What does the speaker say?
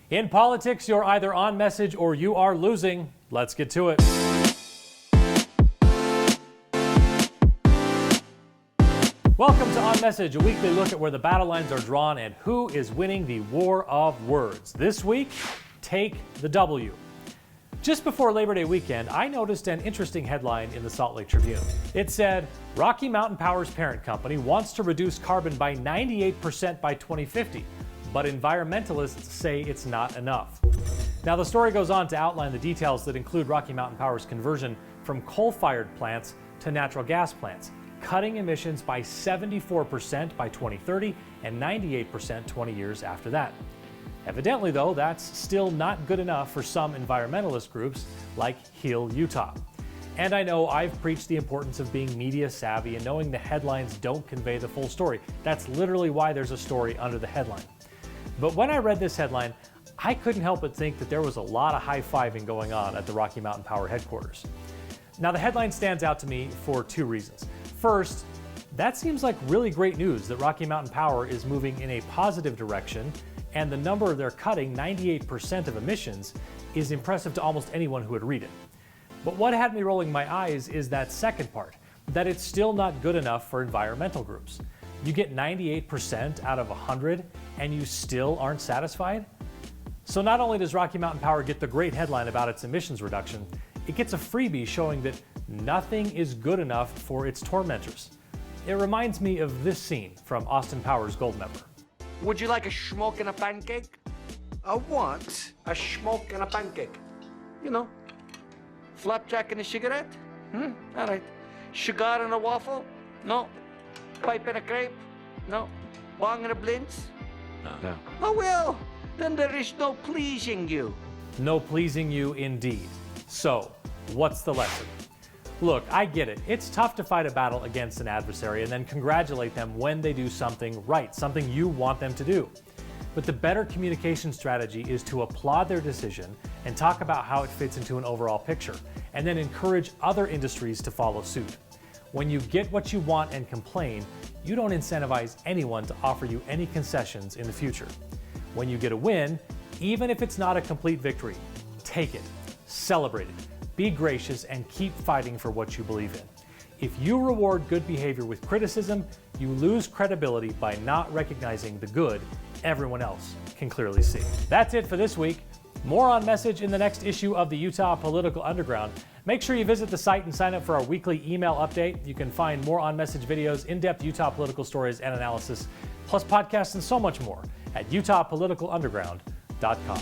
In politics, you're either on message or you are losing. Let's get to it. Welcome to On Message, a weekly look at where the battle lines are drawn and who is winning the war of words. This week, take the W. Just before Labor Day weekend, I noticed an interesting headline in the Salt Lake Tribune. It said, Rocky Mountain Power's parent company wants to reduce carbon by 98% by 2050, but environmentalists say it's not enough. Now, the story goes on to outline the details that include Rocky Mountain Power's conversion from coal-fired plants to natural gas plants, cutting emissions by 74% by 2030 and 98% 20 years after that. Evidently, though, that's still not good enough for some environmentalist groups like Heal Utah. And I know I've preached the importance of being media savvy and knowing the headlines don't convey the full story. That's literally why there's a story under the headline. But when I read this headline, I couldn't help but think that there was a lot of high-fiving going on at the Rocky Mountain Power headquarters. Now, the headline stands out to me for two reasons. First, that seems like really great news that Rocky Mountain Power is moving in a positive direction, and the number they're cutting, 98% of emissions, is impressive to almost anyone who would read it. But what had me rolling my eyes is that second part, that it's still not good enough for environmental groups. You get 98% out of 100 and you still aren't satisfied? So not only does Rocky Mountain Power get the great headline about its emissions reduction, it gets a freebie showing that nothing is good enough for its tormentors. It reminds me of this scene from Austin Powers' Goldmember. Would you like a schmoke and a pancake? A what? A schmoke and a pancake. You know, flapjack and a cigarette? All right. Cigar and a waffle? No. Pipe and a crepe? No. Bong and a blintz? No. Oh, well, then there is no pleasing you. No pleasing you indeed. So, what's the lesson? Look, I get it. It's tough to fight a battle against an adversary and then congratulate them when they do something right, something you want them to do. But the better communication strategy is to applaud their decision and talk about how it fits into an overall picture, and then encourage other industries to follow suit. When you get what you want and complain, you don't incentivize anyone to offer you any concessions in the future. When you get a win, even if it's not a complete victory, take it, celebrate it, be gracious, and keep fighting for what you believe in. If you reward good behavior with criticism, you lose credibility by not recognizing the good everyone else can clearly see. That's it for this week. More On Message in the next issue of the Utah Political Underground. Make sure you visit the site and sign up for our weekly email update. You can find more On Message videos, in-depth Utah political stories and analysis, plus podcasts and so much more at utahpoliticalunderground.com.